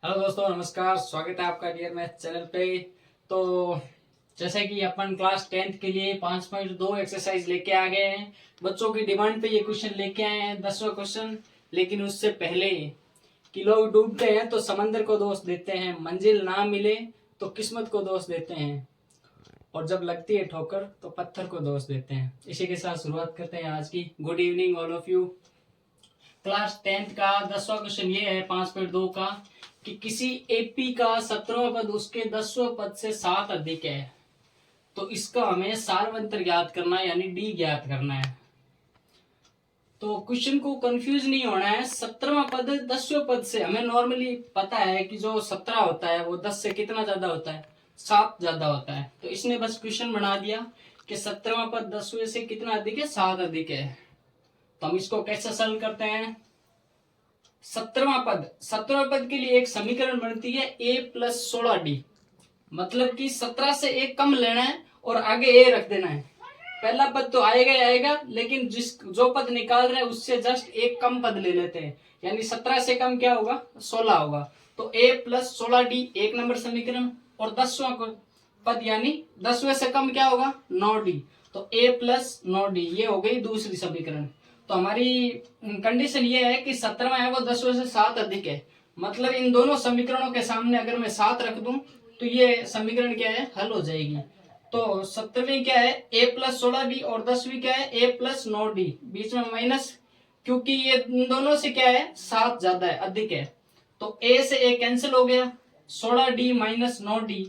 Hello दोस्तों, नमस्कार। स्वागत है आपका डियर मैथ चैनल पे। तो जैसे कि अपन क्लास 10th के लिए 5.2 एक्सरसाइज लेके आ गए हैं। बच्चों की डिमांड पे ये क्वेश्चन लेके आए हैं, 10वां क्वेश्चन। लेकिन उससे पहले कि लोग डूबते हैं तो समंदर को दोष देते हैं, मंजिल ना मिले तो किस्मत को दोष देते हैं, और जब लगती है ठोकर तो पत्थर को दोष देते हैं। इसी के साथ शुरुआत करते हैं आज की। Good evening all of you. Class 10th का 10वां क्वेश्चन ये है 5.2 का कि किसी एपी का 17वां पद उसके 10वें पद से 7 अधिक है, तो इसका हमें सारवंतर ज्ञात करना है, यानी डी ज्ञात करना है। तो क्वेश्चन को कंफ्यूज नहीं होना है। 17वां पद 10वें पद से, हमें नॉर्मली पता है कि जो 17 होता है वो 10 से कितना ज्यादा होता है, 7 ज्यादा होता है। तो इसने बस क्वेश्चन बना दिया कि 17वां पद 10वें से कितना अधिक है, 7 अधिक है। तो हम इसको कैसे सॉल्व करते हैं। 17वां पद के लिए एक समीकरण बनती है a प्लस 16d, मतलब कि 17 से एक कम लेना है और आगे a रख देना है। पहला पद तो आएगा ही आएगा, लेकिन जो पद निकाल रहे हैं उससे जस्ट एक कम पद ले लेते हैं, यानी 17 से कम क्या होगा, 16 होगा। तो a प्लस 16d एक नंबर समीकरण, और 10वां पद यानी 10वें से कम क्या होगा, 9d। तो a प्लस 9d ये हो गई दूसरी समीकरण। तो हमारी कंडीशन ये है कि 17वां है वो 10वें से 7 अधिक है, मतलब इन दोनों समीकरणों के सामने अगर मैं 7 रख दूं तो ये समीकरण क्या है, हल हो जाएगी। तो 17वीं क्या है, a प्लस 16d, और 10वीं क्या है, a प्लस 9d, बीच में माइनस, क्योंकि ये इन दोनों से क्या है, 7 ज्यादा है, अधिक है। तो a से a कैंसिल हो गया, 16d माइनस 9d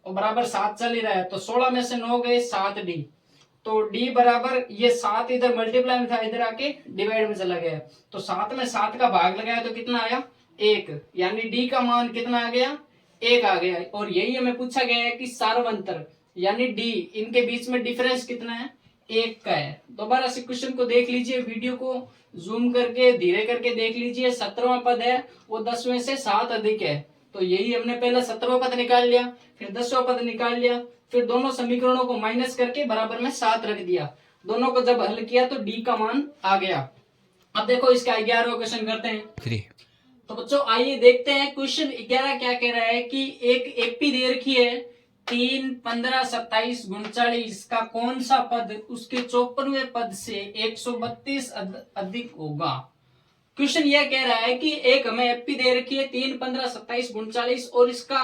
बराबर 7 चल ही रहा है, तो 16 में से 9 गए 7d। तो d बराबर ये 7 इधर मल्टीप्लाई में था, इधर आके डिवाइड में चला गया। तो 7 में 7 का भाग लगाया तो कितना आया, 1, यानी d का मान कितना आ गया, 1 आ गया। और यही हमें पूछा गया है कि सारवंतर यानी d, इनके बीच में डिफरेंस कितना है, 1 का है। दोबारा से क्वेश्चन को देख लीजिए, वीडियो को जूम करके धीरे करके देख लीजिए। 17वां पद है वो 10वें से 7 अधिक है, तो यही हमने पहले 17वां पद निकाल लिया, फिर 10वां पद निकाल लिया, फिर दोनों समीकरणों को माइनस करके बराबर में 7 रख दिया। दोनों को जब हल किया तो डी का मान आ गया। अब देखो इसका 11वां क्वेश्चन करते हैं। तो बच्चों आइए देखते हैं क्वेश्चन 11 क्या कह रहा है कि एक एपी दे रखी है 3, 15, 27, 39 का कौन सा पद उसके 54वें पद से 132 अधिक होगा। क्वेश्चन यह कह रहा है कि एक हमें एपी दे रखी है 3, 15, 27, 39, और इसका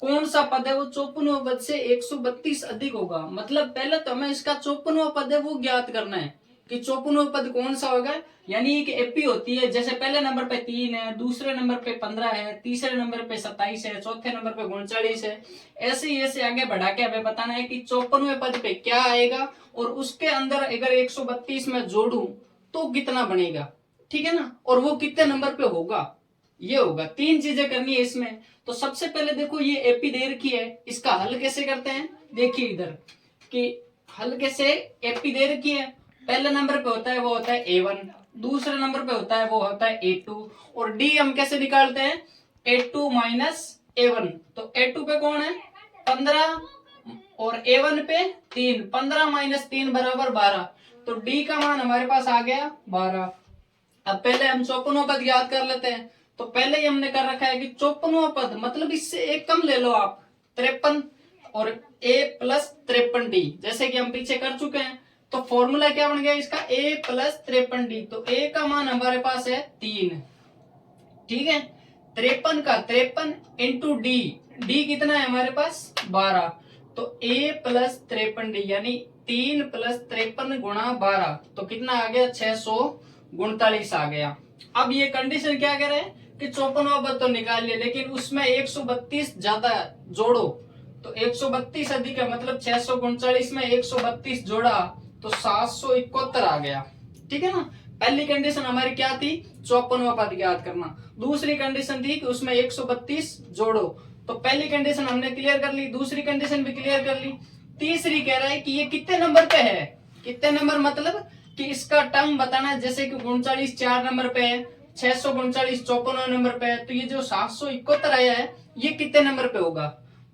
कौन सा पद है वो 54वें पद से 132 अधिक होगा। मतलब पहले तो हमें इसका 54वां पद है वो ज्ञात करना है कि 54वां पद कौन सा होगा। यानी एक एपी होती है, जैसे पहले नंबर पे 3 है, दूसरे नंबर पे 15 है, तीसरे नंबर पे 27 है, चौथे नंबर पे 39 है। ऐसे आगे बढ़ा के हमें बताना है कि 54वें पद पे क्या आएगा, और उसके अंदर अगर 132 में जोड़ू तो कितना बनेगा, ठीक है ना, और वो कितने नंबर पे होगा, ये होगा। 3 चीजें करनी है इसमें। तो सबसे पहले देखो ये एपी दे रखी है, इसका हल कैसे करते हैं, देखिए इधर कि हल कैसे। एपी दे रखी है, पहले नंबर पे होता है वो होता है A1, दूसरे नंबर पे होता है वो होता है A2, और D हम कैसे निकालते हैं, A2 माइनस A1। तो A2 पे कौन है, 15, और A1 पे 3, 15 माइनस 3 बराबर 12। तो D का मान हमारे पास आ गया 12। अब पहले हम 54वां पद याद कर लेते हैं। तो पहले ही हमने कर रखा है कि 54वां पद मतलब इससे एक कम ले लो आप, 53, और a प्लस 53d, जैसे कि हम पीछे कर चुके हैं। तो फॉर्मूला क्या बन गया इसका, a प्लस 53d। तो a का मान हमारे पास है 3, ठीक है। 53 का 53 इंटू डी, डी कितना है हमारे पास 12। तो a प्लस 53d यानी 3 प्लस 53 गुणा 12, तो कितना आ गया 639 आ गया। अब ये कंडीशन क्या कह रहे हैं कि 54वां पद तो निकाल लिया, लेकिन उसमें 132 ज्यादा जोड़ो। तो 132 अधिक है, मतलब 639 में 132 जोड़ा तो 771 आ गया, ठीक है ना। पहली कंडीशन हमारी क्या थी, 54वां पद याद करना। दूसरी कंडीशन थी कि उसमें 132 जोड़ो। तो पहली कंडीशन हमने क्लियर कर ली, दूसरी कंडीशन भी क्लियर कर ली। तीसरी कह रहा है कि ये कितने नंबर पे है, कितने नंबर मतलब कि इसका टर्म बताना है। जैसे कि 39 4 नंबर पे है, 639 54 नंबर पे है, तो ये जो 771 आया है ये कितने नंबर पे होगा।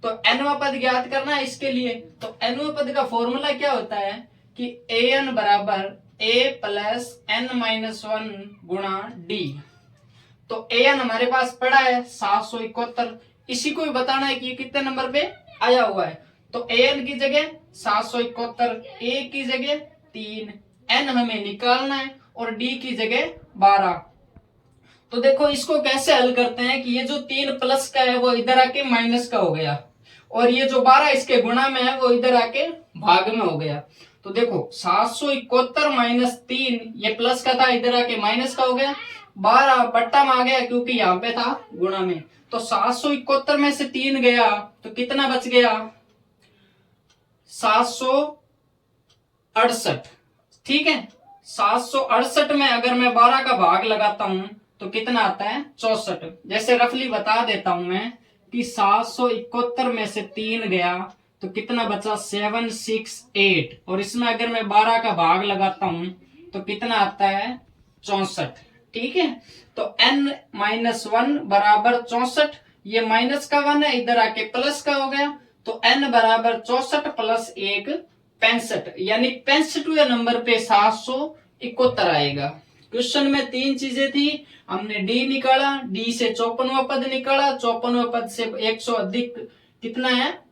तो एनवा पद ज्ञात करना है इसके लिए। तो एनवा पद का फॉर्मूला क्या होता है कि an बराबर a प्लस n माइनस 1 गुणा डी। तो an हमारे पास पड़ा है 771, इसी को भी बताना है कि ये कितने नंबर पे आया हुआ है। तो an की जगह 771, a की जगह 3, n हमें निकालना है और d की जगह 12। तो देखो इसको कैसे हल करते हैं कि ये जो 3 प्लस का है वो इधर आके माइनस का हो गया, और ये जो 12 इसके गुणा में है वो इधर आके भाग में हो गया। तो देखो 771 माइनस 3, ये प्लस का था इधर आके माइनस का हो गया, 12 बट्टा में आ गया क्योंकि यहाँ पे था गुणा में। तो 771 में से 3 गया तो कितना बच गया, 768। ठीक है, 768 में अगर मैं 12 का भाग लगाता हूं तो कितना आता है, 64। जैसे रफली बता देता हूं मैं कि 771 में से 3 गया तो कितना बचा, 768, और इसमें अगर मैं 12 का भाग लगाता हूं तो कितना आता है, 64। ठीक है, तो n माइनस 1 बराबर 64, ये माइनस का 1 है इधर आके प्लस का हो गया, तो n बराबर 64 प्लस 1 65, यानी 65वें नंबर पे 771 आएगा। क्वेश्चन में 3 चीजें थी, हमने डी निकाला, डी से 54वां पद निकाला, 54वें पद से 100 अधिक कितना है,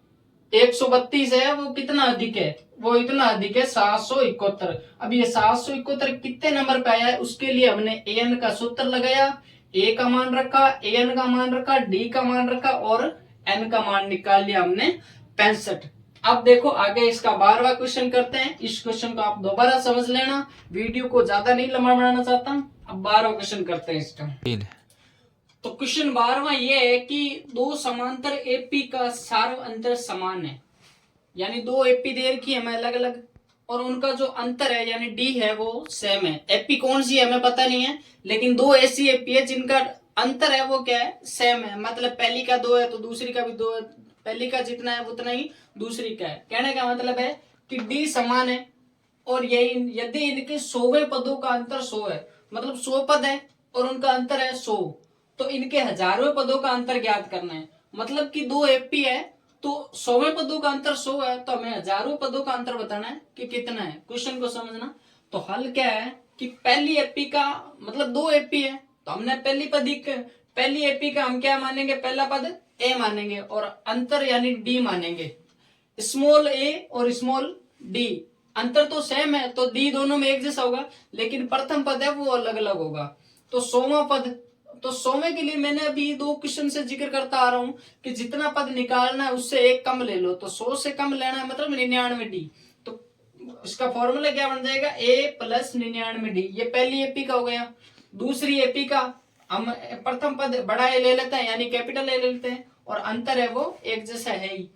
132 है, वो कितना अधिक है, वो इतना अधिक है 771। अब ये 771 कितने नंबर पे आया है उसके लिए हमने an का सूत्र लगाया, a का मान रखा, an का मान रखा, d का मान रखा और n का मान निकाल लिया हमने 65। अब देखो आगे इसका 12वां क्वेश्चन करते हैं। इस क्वेश्चन को आप दोबारा समझ लेना, वीडियो को ज्यादा नहीं लंबा बनाना चाहता। अब 12वां क्वेश्चन करते हैं इसका। तो क्वेश्चन 12वां ये है कि दो समांतर एपी का सार्व अंतर समान है, यानी दो एपी दे रखी है हमें अलग अलग, और उनका जो अंतर है यानी डी है वो सेम है। एपी कौन सी है हमें पता नहीं है, लेकिन दो ऐसी एपी है जिनका अंतर है वो क्या है, सेम है। मतलब पहली का 2 है तो दूसरी का भी 2 है, पहली का जितना है उतना ही दूसरी का है। कहने का मतलब है कि डी समान है, और यही यदि इनके 100वें पदों का अंतर 100 है, मतलब 100 पद है और उनका अंतर है 100, तो इनके 1000वें पदों का अंतर ज्ञात करना है। मतलब कि दो एपी है तो 100वें पदों का अंतर 100 है, तो हमें 1000वें पदों का अंतर बताना है कि कितना है। क्वेश्चन को समझना। तो हल क्या है कि पहली एपी का मतलब दो एपी है तो हमने पहली एपी का हम क्या मानेंगे, पहला पद ए मानेंगे और अंतर यानी डी मानेंगे। स्मॉल ए और स्मॉल डी अंतर तो सेम है तो डी दोनों में एक जैसा होगा, लेकिन प्रथम पद है वो अलग अलग होगा। तो 100वां पद, तो 100वें के लिए मैंने अभी 2 क्वेश्चन से जिक्र करता आ रहा हूं कि जितना पद निकालना है उससे एक कम ले लो, तो 100 से कम लेना है मतलब 99 डी। तो इसका फॉर्मूला क्या बन जाएगा, a प्लस 99 डी। ये पहली एपी का हो गया। दूसरी एपी का हम प्रथम पद बड़ा ए ले लेते हैं यानी कैपिटल ए ले लेते हैं, और अंतर है वो एक जैसा है ही।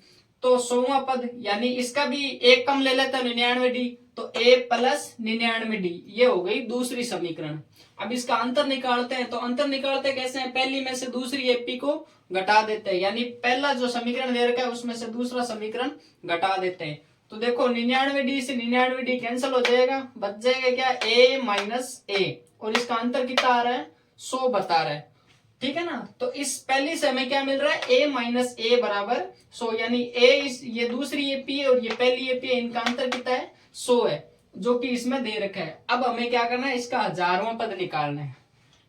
तो 100वां पद यानी इसका भी एक कम ले लेते हैं 99 डी, तो a प्लस 99 डी, ये हो गई दूसरी समीकरण। अब इसका अंतर निकालते हैं, तो अंतर निकालते कैसे हैं, पहली में से दूसरी एपी को घटा देते हैं, यानी पहला जो समीकरण दे रखा है उसमें से दूसरा समीकरण घटा देते हैं। तो देखो 99 डी से 99 डी कैंसिल हो जाएगा, बच जाएगा क्या, a माइनस ए, और इसका अंतर कितना आ रहा है, 100 बता रहा है। ठीक है ना। तो इस पहली से हमें क्या मिल रहा है, a माइनस ए बराबर 100, यानी a ये दूसरी एपी है और ये पहली एपी है, इनका अंतर कितना है, 100 है, जो कि इसमें दे रखा है। अब हमें क्या करना है, इसका 1000वां पद निकालना है।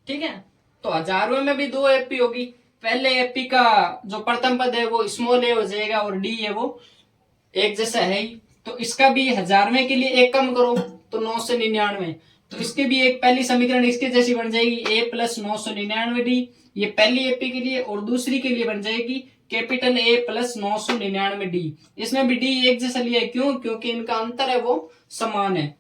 ठीक है, तो 1000वें में भी दो एपी होगी। पहले एपी का जो प्रथम पद है वो स्मॉल ए हो जाएगा और डी है वो एक जैसा है ही, तो इसका भी 1000वें के लिए एक कम करो तो 9 से 99, तो इसके भी एक पहली समीकरण इसके जैसी बन जाएगी, a प्लस 999 डी, ये पहली एपी के लिए, और दूसरी के लिए बन जाएगी कैपिटल A प्लस 999 डी। इसमें भी डी एक जैसा लिया है, क्यों, क्योंकि इनका अंतर है वो समान है।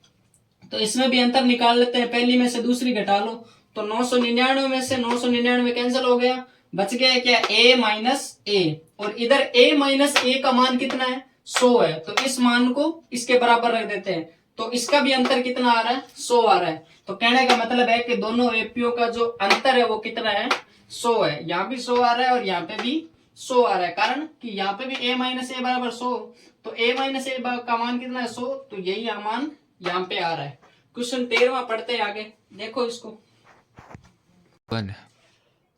तो इसमें भी अंतर निकाल लेते हैं, पहली में से दूसरी घटा लो, तो 999 में से 999 कैंसिल हो गया, बच गया क्या, a माइनस ए, और इधर a माइनस ए का मान कितना है, 100 है, तो इस मान को इसके बराबर रख देते हैं, तो इसका भी अंतर कितना आ रहा है, 100 आ रहा है। तो कहने का मतलब है कि दोनों एपीओ का जो अंतर है वो कितना है, 100 है। यहाँ भी 100 आ रहा है और यहाँ पे भी 100 आ रहा है, कारण कि यहाँ पे भी a माइनस ए बराबर 100, तो a माइनस ए का मान कितना है, 100, तो यही मान यहाँ पे आ रहा है। क्वेश्चन 13वां पढ़ते हैं आगे, देखो इसको।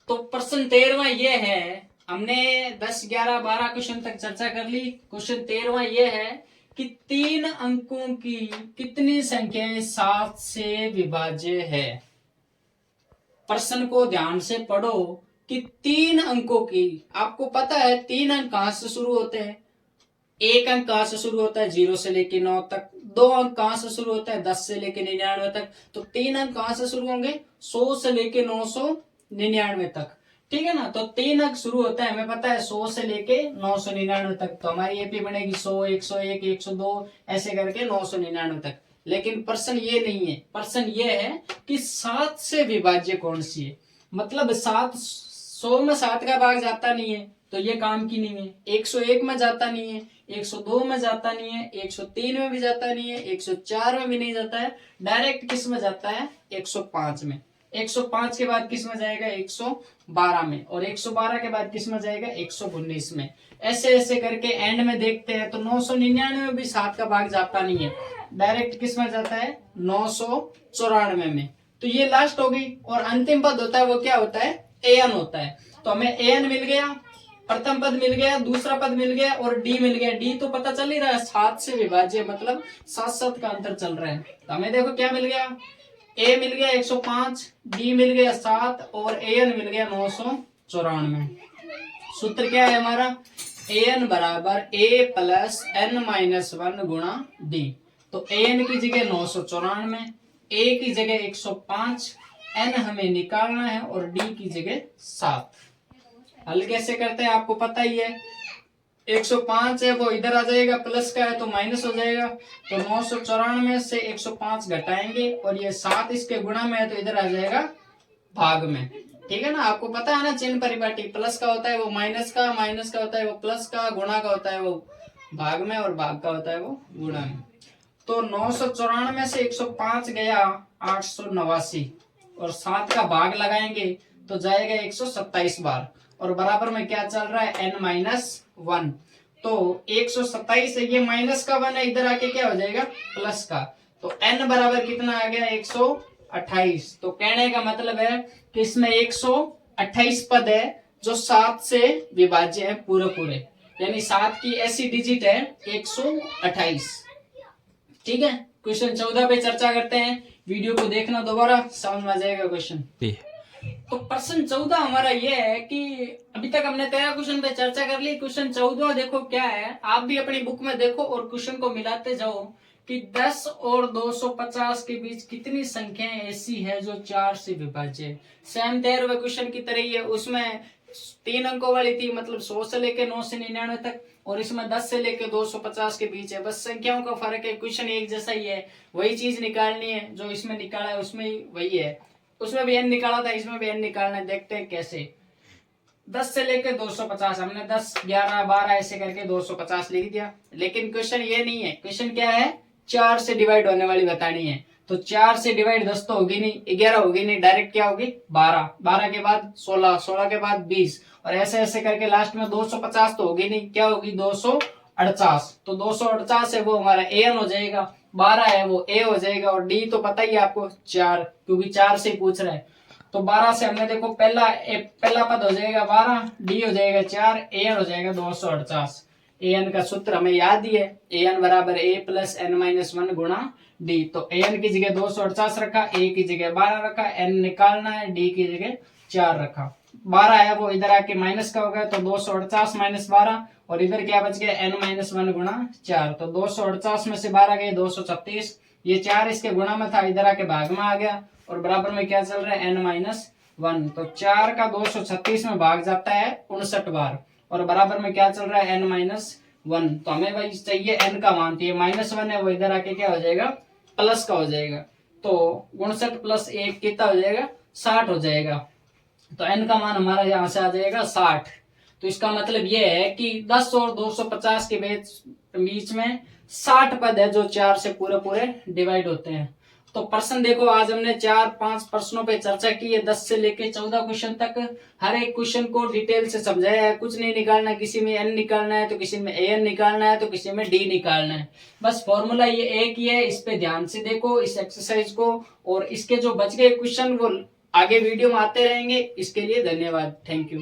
तो प्रश्न 13वां ये है, हमने 10, 11, 12 क्वेश्चन तक चर्चा कर ली। क्वेश्चन 13वां ये है कि 3 अंकों की कितनी संख्याएं 7 से विभाज्य है। प्रश्न को ध्यान से पढ़ो कि 3 अंकों की, आपको पता है 3 अंक कहां से शुरू होते हैं? 1 अंक कहां से शुरू होता है? 0 से लेके 9 तक। 2 अंक कहां से शुरू होता है? 10 से लेके 99 तक। तो 3 अंक कहां से शुरू होंगे? 100 से लेके 999 तक। ठीक है ना? तो 3 अंक शुरू होता है, हमें पता है 100 से लेके 999 तक। तो हमारी एपी बनेगी 100, 101, 102 ऐसे करके 999 तक। लेकिन प्रश्न ये नहीं है, प्रश्न ये है कि 7 से विभाज्य कौन सी है। मतलब 7 100 में 7 का भाग जाता नहीं है, तो ये काम की नहीं है। 101 में जाता नहीं है, 102 में जाता नहीं है, 103 में भी जाता नहीं है, 104 में भी नहीं जाता है। डायरेक्ट किस में जाता है? 105 में। 105 के बाद किस में जाएगा? 112 में। और 112 के बाद किस में जाएगा? 119 में। ऐसे ऐसे करके एंड में देखते हैं तो 999 में भी 7 का भाग जाता नहीं है, डायरेक्ट किस में जाता है? 994 में। तो ये लास्ट होगी। और अंतिम पद होता है वो क्या होता है? an होता है। तो हमें an मिल गया, प्रथम पद मिल गया, दूसरा पद मिल गया और डी मिल गया। डी तो पता चल ही रहा है 7 से विभाज्य, मतलब 7 का अंतर चल रहा है। तो हमें देखो क्या मिल गया? ए मिल गया 105, डी मिल गया 7 और an मिल गया 994। सूत्र क्या है हमारा? an बराबर a प्लस n माइनस 1 गुणा डी। तो an की जगह 994, a की जगह 105, n हमें निकालना है और d की जगह 7। हल कैसे करते हैं आपको पता ही है। 105 है वो इधर आ जाएगा, प्लस का है तो माइनस हो जाएगा। तो 994 से 105 घटाएंगे और ये 7 इसके गुणा में है तो इधर आ जाएगा भाग में। ठीक है ना? आपको पता है ना चिन्ह परिपाटी, प्लस का होता है वो माइनस का, माइनस का होता है वो प्लस का, गुणा का होता है वो भाग में और भाग का होता है वो गुणा में। तो 994 से 105 गया 889 और 7 का भाग लगाएंगे तो जाएगा 127 बार। और बराबर में क्या चल रहा है? n minus 1। तो 127 है, ये माइनस का 1 है, इधर आके क्या हो जाएगा? प्लस का। तो n बराबर कितना आ गया? 128। तो कहने का मतलब है कि इसमें 128 पद है जो 7 से विभाज्य है पूरे पूरे, यानी 7 की ऐसी डिजिट है 128। ठीक है? क्वेश्चन 14 पे चर्चा करते हैं। वीडियो को देखना दोबारा, समझ में आ जाएगा क्वेश्चन। तो प्रश्न 14 हमारा ये है कि अभी तक हमने 13 क्वेश्चन पे चर्चा कर ली। क्वेश्चन 14 देखो क्या है, आप भी अपनी बुक में देखो और क्वेश्चन को मिलाते जाओ कि 10 और 250 के बीच कितनी संख्याएं ऐसी है जो 4 से विभाज्य है। सेम 13वें क्वेश्चन की तरह ही है, उसमें 3 अंकों वाली थी, मतलब 100 से लेके 999 तक, और इसमें 10 से लेके 250 के बीच है। बस संख्याओं का फर्क है, क्वेश्चन एक जैसा ही है, वही चीज निकालनी है जो इसमें निकाला है उसमें वही है। उसमें भी n निकाला था, इसमें भी n निकालना है, देखते हैं कैसे। 10 से लेकर 250, हमने 10, 11, 12 ऐसे करके 250 लिख दिया। लेकिन क्वेश्चन ये नहीं है, क्वेश्चन क्या है? 4 से डिवाइड होने वाली बतानी है। तो 4 से डिवाइड 10 तो होगी नहीं, 11 होगी नहीं, डायरेक्ट क्या होगी? 12, 12 के बाद 16, 16 के बाद 20 और ऐसे ऐसे करके लास्ट में 250 तो होगी नहीं, क्या होगी? 248। तो 248 है वो हमारा an हो जाएगा, 12 है वो a हो जाएगा और d तो पता ही है आपको 4, क्योंकि 4 से पूछ रहा है। तो 12 से हमने देखो पहला पद हो जाएगा 12, d हो जाएगा 4, an हो जाएगा 248। an का सूत्र हमें याद ही है, an बराबर a प्लस n माइनस 1 गुणा d। तो an की जगह 248 रखा, a की जगह 12 रखा, n निकालना है, d की जगह 4 रखा। 12 है वो इधर आके माइनस का हो गया तो 248 माइनस 12 और इधर क्या बच गया? n माइनस 1 गुणा 4। तो 248 में से 12 गए 236, ये 4 इसके गुणा में था, इधर आके भाग में आ गया और बराबर में क्या चल रहा है? n minus 1। तो 4 का 236 में भाग जाता है 59 बार और बराबर में क्या चल रहा है? n minus 1। तो हमें भाई चाहिए n का मान, तो ये माइनस 1 है वो इधर आके क्या हो जाएगा? प्लस का हो जाएगा। तो 59 प्लस 1 कितना हो जाएगा? 60 हो जाएगा। तो n का मान हमारा यहाँ से आ जाएगा 60। तो इसका मतलब ये है कि 10 और 250 के बीच में 60 पद है जो 4 से पूरे पूरे डिवाइड होते हैं। तो प्रश्न देखो, आज हमने 4-5 प्रश्नों पे चर्चा की है, 10 से लेके 14 क्वेश्चन तक। हर एक क्वेश्चन को डिटेल से समझाया है, कुछ नहीं निकालना, किसी में n निकालना है तो किसी में an निकालना है तो किसी में d निकालना है। बस फॉर्मूला ये एक ही है, इस पे ध्यान से देखो इस एक्सरसाइज को, और इसके जो बच गए क्वेश्चन वो आगे वीडियो में आते रहेंगे। इसके लिए धन्यवाद, थैंक यू।